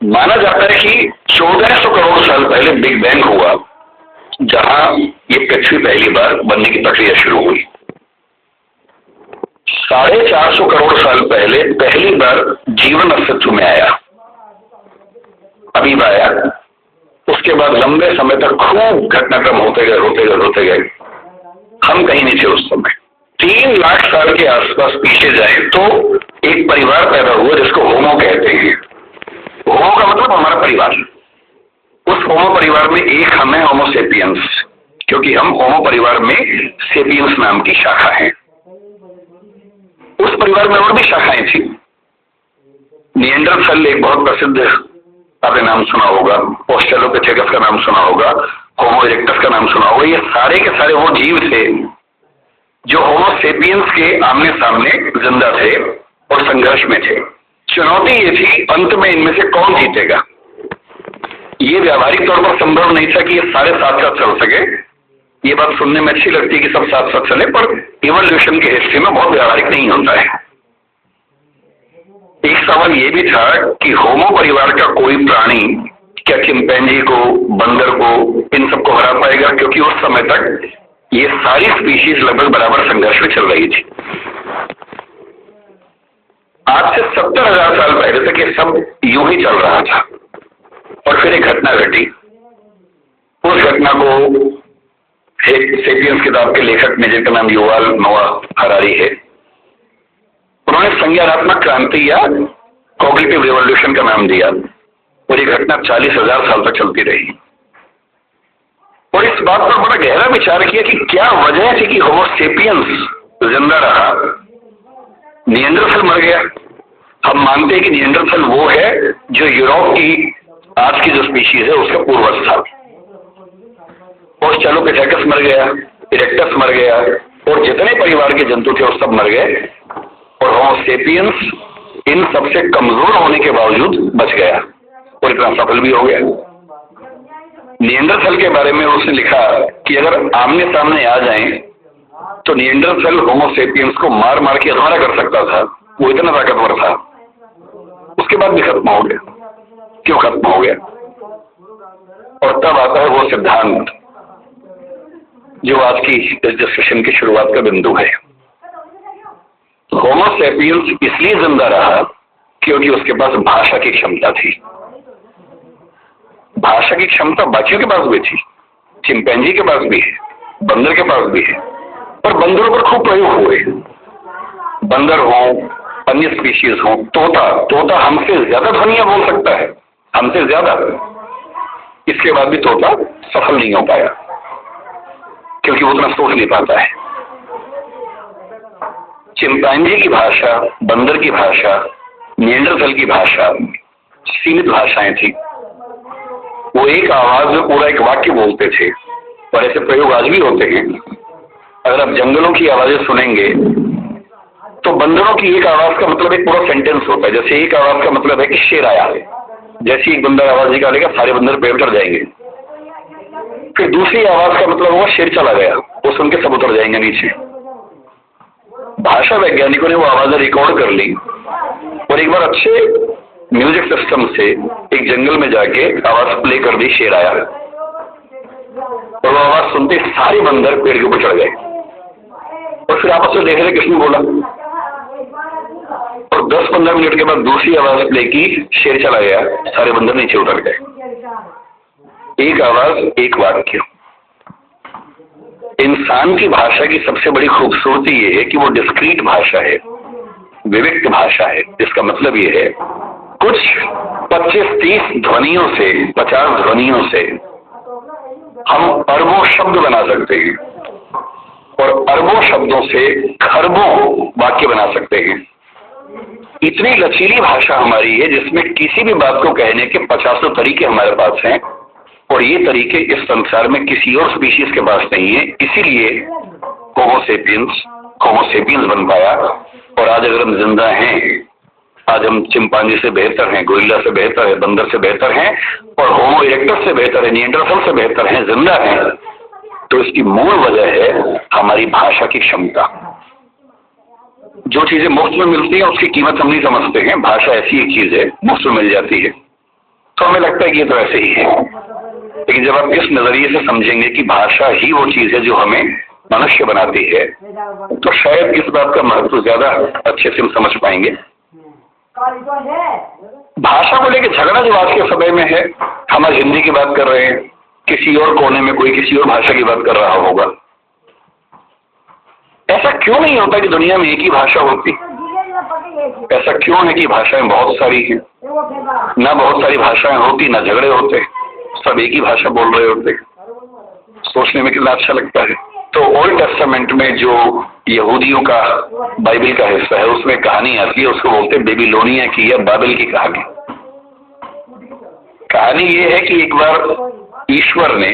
माना जाता है कि 1400 करोड़ साल पहले बिग बैंग हुआ, जहां ये पृथ्वी पहली बार बनने की प्रक्रिया शुरू हुई। 450 करोड़ साल पहले पहली बार जीवन अस्तित्व में आया, अमीबा आया। उसके बाद लंबे समय तक खूब घटनाक्रम होते गए। हम कहीं नहीं थे उस समय। 3 लाख साल के आसपास पीछे जाए तो एक परिवार पैदा हुआ जिसको होमो कहते हैं। होमो का मतलब हमारा परिवार। उस होमो परिवार में एक हम है, होमो सेपियंस, क्योंकि हम होमो परिवार में सेपियंस नाम की शाखा है। उस परिवार में और भी शाखाएं थी। निएंडरथल एक बहुत प्रसिद्ध, आपने नाम सुना होगा, ऑस्ट्रेलोपिथेकस का नाम सुना होगा, होमो इरेक्टस का नाम सुना होगा। ये सारे के सारे वो जीव थे जो होमो सेपियंस के आमने सामने जिंदा थे और संघर्ष में थे। चुनौती ये थी अंत में इनमें से कौन जीतेगा। ये व्यावहारिक तौर पर संभव नहीं था कि ये सारे साथ साथ चल सके। ये बात सुनने में अच्छी लगती है कि सब साथ साथ चले, पर इवोल्यूशन की हिस्ट्री में बहुत व्यावहारिक नहीं होता है। एक सवाल ये भी था कि होमो परिवार का कोई प्राणी क्या चिंपैंजी को, बंदर को, इन सबको हरा पाएगा, क्योंकि उस समय तक ये सारी स्पीशीज लगभग बराबर संघर्ष में चल रही थी। आज से 70,000 साल पहले तक ये सब यूं ही चल रहा था और फिर एक घटना घटी। उस घटना को सेपियंस किताब के लेखक ने, जिनका नाम युवाल नोआ हरारी है, उन्होंने संज्ञानात्मक क्रांति या कॉग्निटिव रिवॉल्यूशन का नाम दिया और ये घटना 40,000 साल तक चलती रही। और इस बात पर बड़ा गहरा विचार किया कि क्या वजह थी कि होमो सेपियंस जिंदा रहा, निएंडरथल मर गया। हम मानते हैं कि निएंडरथल वो है जो यूरोप की आज की जो स्पीशीज है उसका पूर्वज था। ऑस्ट्रेलोपिथेकस मर गया, इरेक्टस मर गया और जितने परिवार के जंतु थे वो सब मर गए और होमो सेपियंस इन सबसे कमजोर होने के बावजूद बच गया और इतना सफल भी हो गया। निएंडरथल के बारे में उसने लिखा कि अगर आमने सामने आ जाएं तो निएंडरथल होमो सेपियंस को मार मार के अधूरा कर सकता था, वो इतना ताकतवर था। उसके बाद भी खत्म हो गया। क्यों खत्म हो गया? और तब आता है वो सिद्धांत जो आज की इस डिस्कशन की शुरुआत का बिंदु है। होमो सेपियंस इसलिए जिंदा रहा क्योंकि उसके पास भाषा की क्षमता थी। भाषा की क्षमता बाकियों के पास भी थी, चिंपैंजी के पास भी है, बंदर के पास भी है, पर बंदरों पर खूब प्रयोग हुए। बंदर हो, अन्य स्पीशीज हो, तोता हमसे ज्यादा ध्वनियां बोल सकता है, हमसे ज्यादा। इसके बाद भी तोता सफल नहीं हो पाया क्योंकि वो उतना सोच नहीं पाता है। चिंपैंजी की भाषा, बंदर की भाषा, निएंडरथल की भाषा सीमित भाषाएं थी। वो एक आवाज में पूरा एक वाक्य बोलते थे और ऐसे प्रयोग आज भी होते हैं। अगर आप जंगलों की आवाजें सुनेंगे तो बंदरों की एक आवाज का मतलब एक पूरा सेंटेंस होता है। जैसे एक आवाज का मतलब है कि शेर आया है, जैसे एक बंदर आवाज निकालेगा सारे बंदर पेड़ चढ़ जाएंगे। फिर दूसरी आवाज का मतलब होगा शेर चला गया, वो सुन के सब उतर जाएंगे नीचे। भाषा वैज्ञानिकों ने वो आवाजें रिकॉर्ड कर ली और एक बार अच्छे म्यूजिक सिस्टम से एक जंगल में जाके आवाज प्ले कर दी, शेर आया। और वो आवाज सुनते सारे बंदर पेड़ के ऊपर चढ़ गए और फिर आपस में देख रहे किसने बोला। और 10-15 मिनट के बाद दूसरी आवाज प्ले की, शेर चला गया, सारे बंदर नीचे उतर गए। एक आवाज, एक वाक्य। इंसान की भाषा की सबसे बड़ी खूबसूरती ये है कि वो डिस्क्रीट भाषा है, विविक्त भाषा है, जिसका मतलब ये है कुछ 25-30 ध्वनियों से, 50 ध्वनियों से हम अरबों शब्द बना सकते हैं और अरबों शब्दों से खरबों वाक्य बना सकते हैं। इतनी लचीली भाषा हमारी है जिसमें किसी भी बात को कहने के 50 तरीके हमारे पास हैं और ये तरीके इस संसार में किसी और स्पीशीज के पास नहीं है। इसीलिए होमो सेपियंस बन पाया। और आज अगर हम जिंदा हैं, आज हम चिंपांजी से बेहतर हैं, गोरिल्ला से बेहतर है, बंदर से बेहतर हैं और होमो इरेक्टस से बेहतर है, निएंडरथल से बेहतर हैं, जिंदा हैं, तो इसकी मूल वजह है हमारी भाषा की क्षमता। जो चीजें मुफ्त में मिलती हैं उसकी कीमत हम नहीं समझते हैं। भाषा ऐसी एक चीज है, मुफ्त में मिल जाती है। तो हमें लगता है कि ये तो ऐसे ही है। लेकिन जब आप इस नजरिए से समझेंगे कि भाषा ही वो चीज है जो हमें मनुष्य बनाती है, तो शायद इस बात का महत्व ज्यादा अच्छे से हम समझ पाएंगे। भाषा को लेकर झगड़ा जो आज के समय में है, हम आज हिंदी की बात कर रहे हैं, किसी और कोने में कोई किसी और भाषा की बात कर रहा होगा। ऐसा क्यों नहीं होता कि दुनिया में एक ही भाषा होती? ऐसा क्यों है कि भाषाएं बहुत सारी हैं? ना बहुत सारी भाषाएं होती, ना झगड़े होते, सब एक ही भाषा बोल रहे होते। सोचने में कितना अच्छा लगता है। तो ओल्ड टेस्टामेंट में जो यहूदियों का बाइबल का हिस्सा है, उसमें कहानी आती है, उसको बोलते हैं बेबीलोनिया की या बाबिल की कहानी। कहानी ये है कि एक बार ईश्वर ने,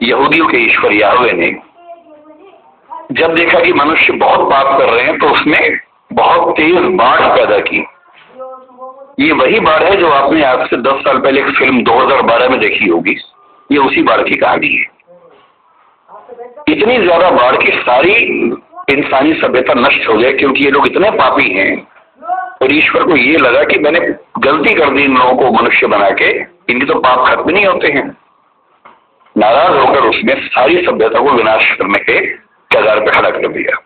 यहूदियों के ईश्वर याहवे ने, जब देखा कि मनुष्य बहुत पाप कर रहे हैं, तो उसने बहुत तेज बाढ़ पैदा की। ये वही बाढ़ है जो आपने आज से 10 साल पहले एक फिल्म 2012 में देखी होगी। ये उसी बाढ़ की कहानी है। इतनी ज्यादा बाढ़ की सारी इंसानी सभ्यता नष्ट हो गई, क्योंकि ये लोग इतने पापी हैं। और ईश्वर को ये लगा कि मैंने गलती कर दी इन लोगों को मनुष्य बना के, इनके तो पाप खत्म नहीं होते हैं। नाराज होकर उसने सारी सभ्यता को विनाश करने के कगार पे खड़ा कर दिया।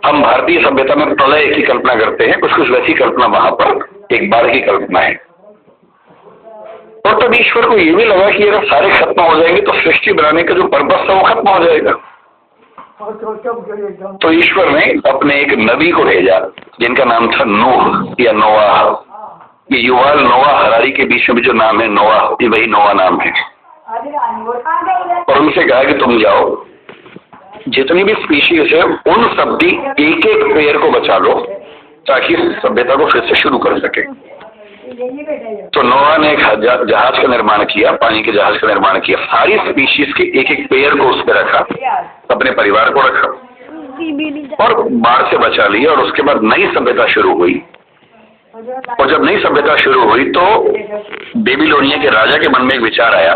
हम भारतीय सभ्यता में प्रलय की कल्पना करते हैं, कुछ कुछ वैसी कल्पना वहां पर एक बाढ़ की कल्पना है। और तब ईश्वर को यह भी लगा कि अगर सारे खत्म हो जाएंगे तो सृष्टि बनाने का जो पर्पस था वो खत्म हो जाएगा। तो ईश्वर ने अपने एक नबी को भेजा जिनका नाम था नूह या नोआह। ये युवाल नोआह हरारी के बीच में जो नाम है नोआह, ये वही नोआह नाम है। और उनसे कहा कि तुम जाओ, जितनी भी स्पीशीज है उन सब की एक एक पेड़ को बचा लो ताकि सभ्यता को फिर से शुरू कर सके। तो नोआह ने एक जहाज का निर्माण किया, पानी के जहाज का निर्माण किया। सारी स्पीशीज के एक एक पेड़ को उस पर रखा, अपने परिवार को रखा और बाढ़ से बचा लिया। और उसके बाद नई सभ्यता शुरू हुई। और जब नई सभ्यता शुरू हुई तो बेबीलोनिया के राजा के मन में एक विचार आया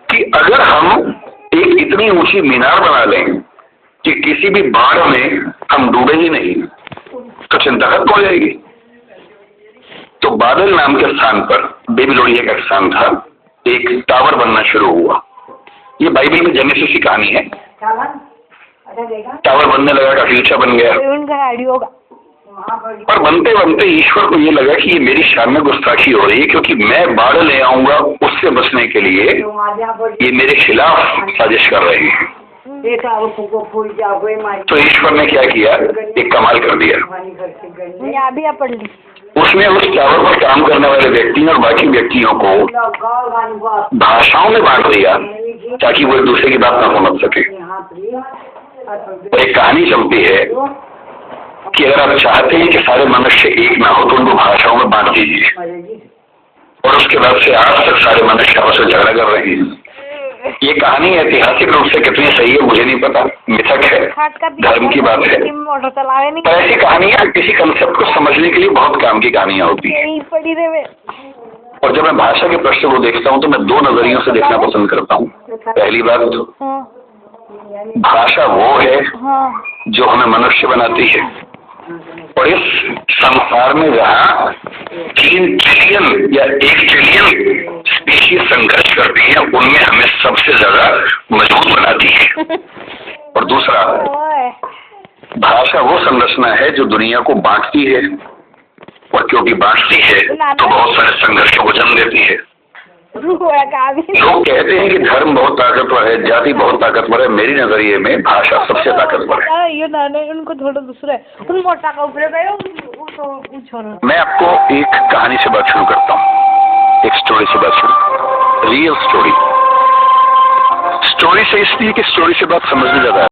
कि अगर हम एक इतनी ऊंची मीनार बना लें कि किसी भी बाढ़ में हम डूबे ही नहीं, तो चिंता खत्म हो जाएगी। तो बाबेल नाम के स्थान पर, बेबीलोनिया का स्थान था, एक टावर बनना शुरू हुआ। ये बाइबल में जेनेसिस की कहानी है। टावर बनने लगा, काफी ऊंचा बन गया। पर बनते बनते ईश्वर को ये लगा कि ये मेरी शान में गुस्ताखी हो रही है, क्योंकि मैं बाढ़ ले आऊंगा उससे बचने के लिए, ये मेरे खिलाफ साजिश कर रहे हैं। तो ईश्वर ने क्या किया, एक कमाल कर दिया। उसने उस टावर पर काम करने वाले व्यक्तियों और बाकी व्यक्तियों को भाषाओं में बांट दिया ताकि वो एक दूसरे की बात ना समझ सके। एक कहानी चलती है कि अगर आप चाहते हैं कि सारे मनुष्य एक ना हो तो उनको भाषाओं में बांट दीजिए। और उसके बाद से आज तक सारे मनुष्य आपस में झगड़ा कर रहे हैं। ये कहानी ऐतिहासिक रूप से कितनी सही है मुझे नहीं पता, मिथक है, धर्म की बात है। पर ऐसी कहानियां किसी कंसेप्ट को समझने के लिए बहुत काम की कहानियां होती हैं। और जब मैं भाषा के प्रश्न को देखता हूँ तो मैं दो नजरियों से देखना पसंद करता हूँ। पहली बात, भाषा वो है जो हमें मनुष्य बनाती है। और इस संसार में जहाँ 3 ट्रिलियन या 1 ट्रिलियन स्पीशीज संघर्ष करती है, उनमें हमें सबसे ज्यादा मजबूत बनाती है। और दूसरा, भाषा वो संरचना है जो दुनिया को बांटती है। और क्योंकि बांटती है तो बहुत सारे संघर्षों को जन्म देती है। लोग कहते हैं कि धर्म बहुत ताकतवर है, जाति बहुत ताकतवर है। मेरी नजरिए में भाषा सबसे ताकतवर है। उनको थोड़ा दूसरा मैं आपको एक कहानी से बात शुरू करता हूँ, एक स्टोरी से बात शुरू, रियल स्टोरी। स्टोरी से इसलिए कि स्टोरी से बात समझने ज्यादा